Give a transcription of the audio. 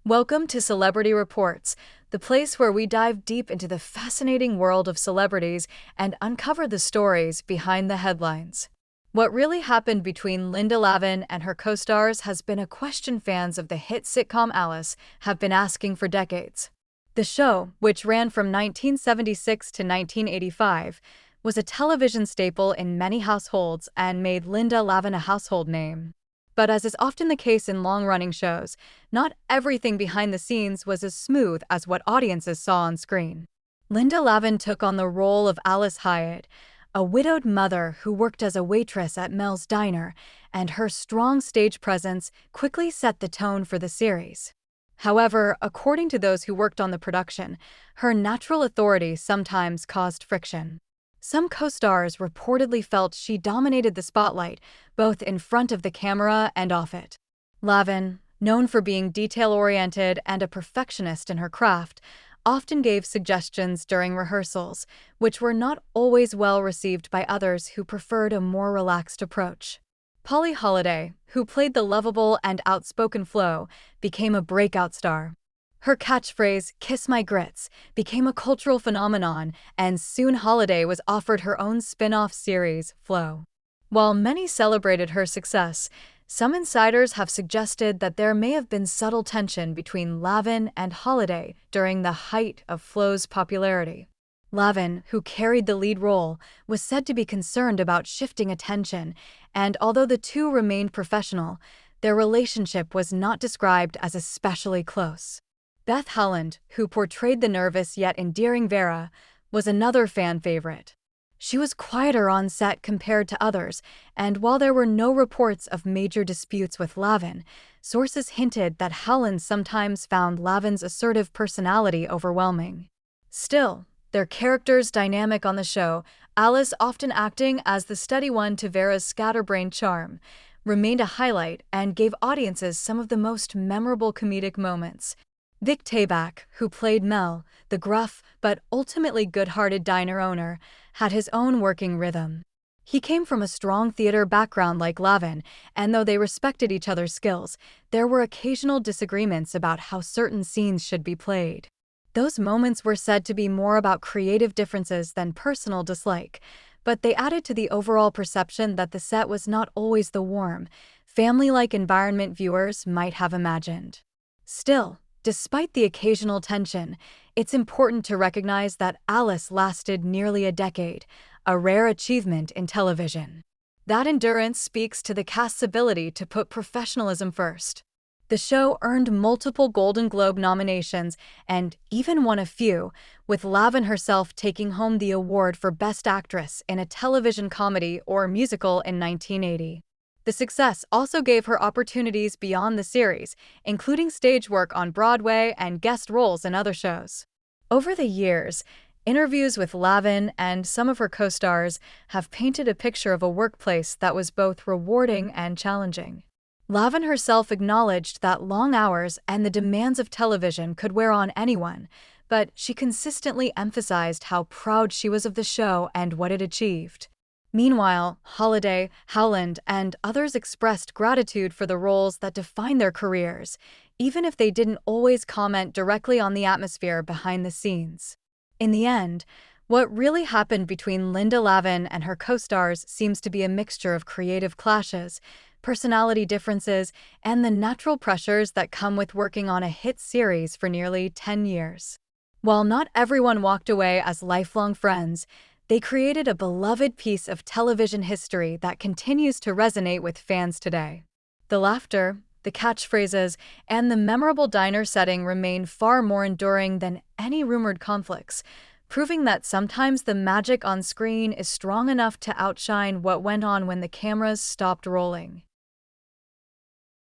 Welcome to Celebrity Reports, the place where we dive deep into the fascinating world of celebrities and uncover the stories behind the headlines. What really happened between Linda Lavin and her co-stars has been a question fans of the hit sitcom Alice have been asking for decades. The show, which ran from 1976 to 1985, was a television staple in many households and made Linda Lavin a household name. But as is often the case in long-running shows, not everything behind the scenes was as smooth as what audiences saw on screen. Linda Lavin took on the role of Alice Hyatt, a widowed mother who worked as a waitress at Mel's Diner, and her strong stage presence quickly set the tone for the series. However, according to those who worked on the production, her natural authority sometimes caused friction. Some co-stars reportedly felt she dominated the spotlight, both in front of the camera and off it. Lavin, known for being detail-oriented and a perfectionist in her craft, often gave suggestions during rehearsals, which were not always well received by others who preferred a more relaxed approach. Polly Holiday, who played the lovable and outspoken Flo, became a breakout star. Her catchphrase, "Kiss my grits," became a cultural phenomenon, and soon Holiday was offered her own spin-off series, Flo. While many celebrated her success, some insiders have suggested that there may have been subtle tension between Lavin and Holiday during the height of Flo's popularity. Lavin, who carried the lead role, was said to be concerned about shifting attention, and although the two remained professional, their relationship was not described as especially close. Beth Haaland, who portrayed the nervous yet endearing Vera, was another fan favorite. She was quieter on set compared to others, and while there were no reports of major disputes with Lavin, sources hinted that Haaland sometimes found Lavin's assertive personality overwhelming. Still, their characters' dynamic on the show, Alice often acting as the steady one to Vera's scatterbrained charm, remained a highlight and gave audiences some of the most memorable comedic moments. Vic Tayback, who played Mel, the gruff but ultimately good-hearted diner owner, had his own working rhythm. He came from a strong theater background like Lavin, and though they respected each other's skills, there were occasional disagreements about how certain scenes should be played. Those moments were said to be more about creative differences than personal dislike, but they added to the overall perception that the set was not always the warm, family-like environment viewers might have imagined. Still, despite the occasional tension, it's important to recognize that Alice lasted nearly a decade, a rare achievement in television. That endurance speaks to the cast's ability to put professionalism first. The show earned multiple Golden Globe nominations and even won a few, with Lavin herself taking home the award for Best Actress in a television comedy or musical in 1980. The success also gave her opportunities beyond the series, including stage work on Broadway and guest roles in other shows. Over the years, interviews with Lavin and some of her co-stars have painted a picture of a workplace that was both rewarding and challenging. Lavin herself acknowledged that long hours and the demands of television could wear on anyone, but she consistently emphasized how proud she was of the show and what it achieved. Meanwhile, Holiday, Haaland, and others expressed gratitude for the roles that defined their careers, even if they didn't always comment directly on the atmosphere behind the scenes. In the end, what really happened between Linda Lavin and her co-stars seems to be a mixture of creative clashes, personality differences, and the natural pressures that come with working on a hit series for nearly 10 years. While not everyone walked away as lifelong friends, they created a beloved piece of television history that continues to resonate with fans today. The laughter, the catchphrases, and the memorable diner setting remain far more enduring than any rumored conflicts, proving that sometimes the magic on screen is strong enough to outshine what went on when the cameras stopped rolling.